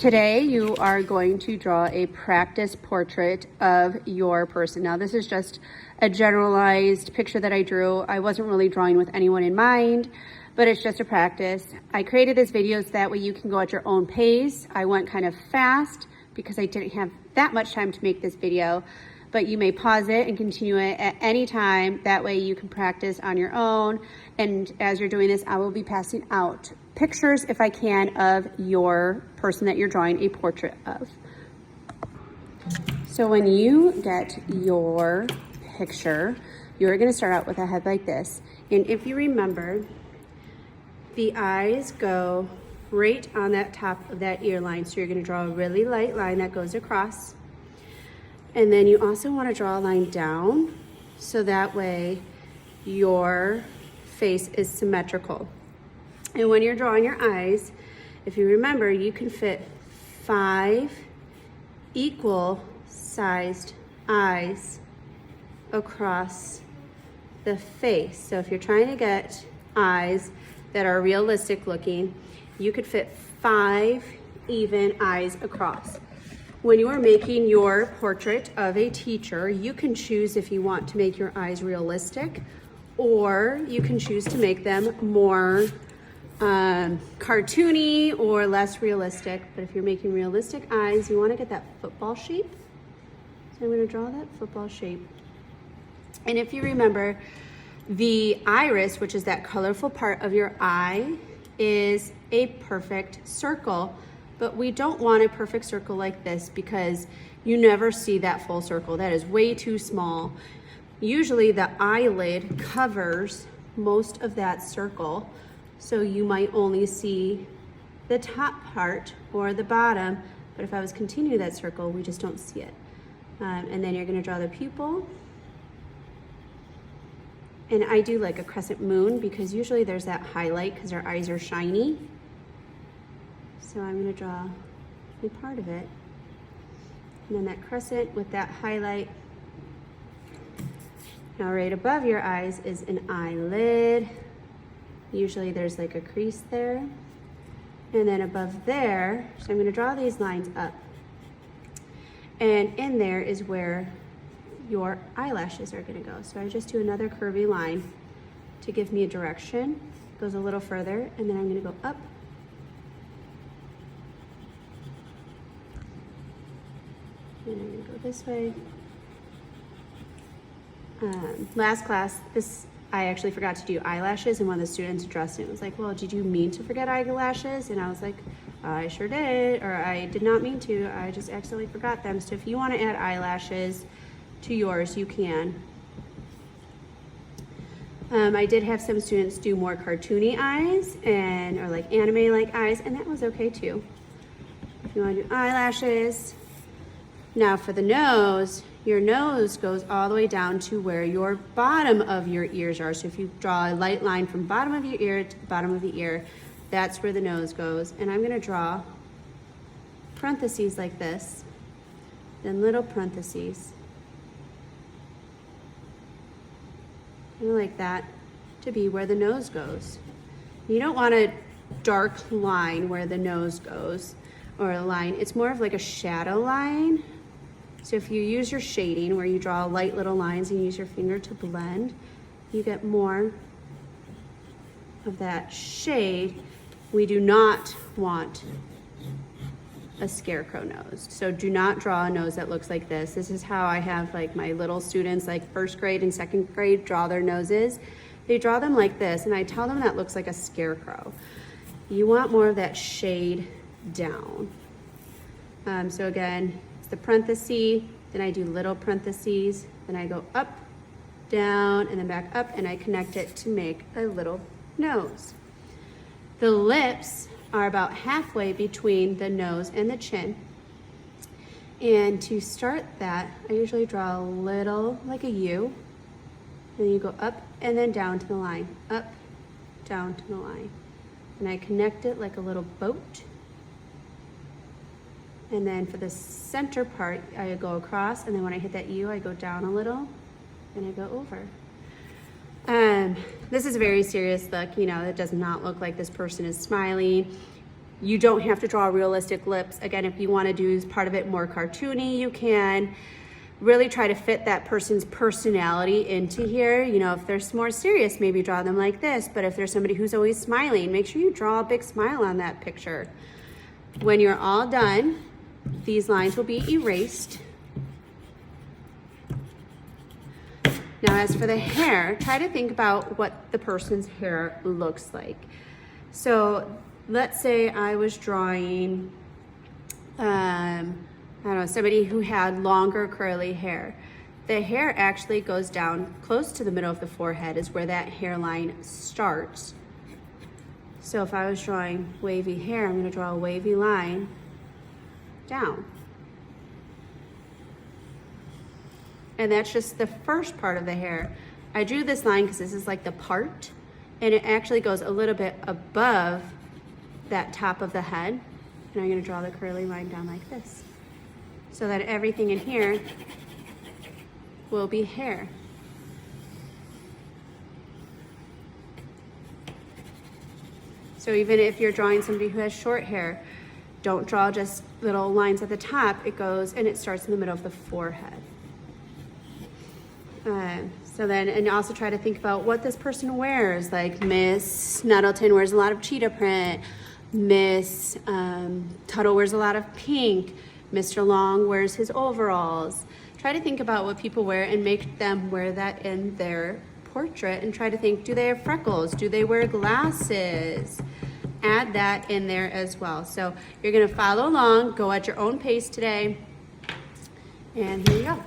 Today you are going to draw a practice portrait of your person. Now this is just a generalized picture that I drew. I wasn't really drawing with anyone in mind, but it's just a practice. I created this video so that way you can go at your own pace. I went kind of fast because I didn't have that much time to make this video, but you may pause it and continue it at any time. That way you can practice on your own. And as you're doing this, I will be passing out pictures, if I can, of your person that you're drawing a portrait of. So when you get your picture, you're gonna start out with a head like this. And if you remember, the eyes go right on that top of that ear line. So you're gonna draw a really light line that goes across. And then you also wanna draw a line down so that way your face is symmetrical. And when you're drawing your eyes, if you remember, you can fit 5 equal sized eyes across the face. So if you're trying to get eyes that are realistic looking, you could fit 5 even eyes across. When you are making your portrait of a teacher, you can choose if you want to make your eyes realistic, or you can choose to make them more cartoony or less realistic. But if you're making realistic eyes, you want to get that football shape. So I'm going to draw that football shape. And if you remember, the iris, which is that colorful part of your eye, is a perfect circle. But we don't want a perfect circle like this because you never see that full circle. That is way too small. Usually the eyelid covers most of that circle, so you might only see the top part or the bottom, but if I was continuing that circle, we just don't see it. And then you're gonna draw the pupil. And I do like a crescent moon because usually there's that highlight because our eyes are shiny. So I'm gonna draw a part of it. And then that crescent with that highlight. Now right above your eyes is an eyelid. Usually there's like a crease there. And then above there, so I'm gonna draw these lines up. And in there is where your eyelashes are gonna go. So I just do another curvy line to give me a direction. Goes a little further, and then I'm gonna go up. And I'm gonna go this way. Last class, I actually forgot to do eyelashes, and one of the students addressed it and was like, well, did you mean to forget eyelashes? And I was like, I sure did, or I did not mean to, I just accidentally forgot them. So if you want to add eyelashes to yours, you can. I did have some students do more cartoony eyes or like anime-like eyes, and that was okay too. If you want to do eyelashes. Now for the nose, your nose goes all the way down to where your bottom of your ears are. So if you draw a light line from bottom of your ear to the bottom of the ear, that's where the nose goes. And I'm gonna draw parentheses like this, then little parentheses. I like that to be where the nose goes. You don't want a dark line where the nose goes, or a line. It's more of like a shadow line. So if you use your shading where you draw light little lines and use your finger to blend, you get more of that shade. We do not want a scarecrow nose. So do not draw a nose that looks like this. This is how I have like my little students, like first grade and second grade, draw their noses. They draw them like this, and I tell them that looks like a scarecrow. You want more of that shade down. So again, the parenthesis, then I do little parentheses, then I go up, down, and then back up, and I connect it to make a little nose. The lips are about halfway between the nose and the chin. And to start that, I usually draw a little, like a U, and then you go up and then down to the line, up, down to the line. And I connect it like a little boat. And then for the center part, I go across, and then when I hit that U, I go down a little, and I go over. This is a very serious look. You know, it does not look like this person is smiling. You don't have to draw realistic lips. Again, if you want to do part of it more cartoony, you can. Really try to fit that person's personality into here. You know, if they're more serious, maybe draw them like this. But if there's somebody who's always smiling, make sure you draw a big smile on that picture. When you're all done, these lines will be erased. Now, as for the hair, try to think about what the person's hair looks like. So let's say I was drawing, I don't know, somebody who had longer curly hair. The hair actually goes down close to the middle of the forehead is where that hairline starts. So if I was drawing wavy hair, I'm going to draw a wavy line down. And that's just the first part of the hair. I drew this line because this is like the part, and it actually goes a little bit above that top of the head. And I'm going to draw the curly line down like this, so that everything in here will be hair. So even if you're drawing somebody who has short hair, don't draw just little lines at the top. It goes and it starts in the middle of the forehead. So then, and also try to think about what this person wears. Like Miss Nettleton wears a lot of cheetah print. Miss Tuttle wears a lot of pink. Mr. Long wears his overalls. Try to think about what people wear and make them wear that in their portrait, and try to think, do they have freckles? Do they wear glasses? Add that in there as well. So you're gonna follow along, go at your own pace today, and here you go.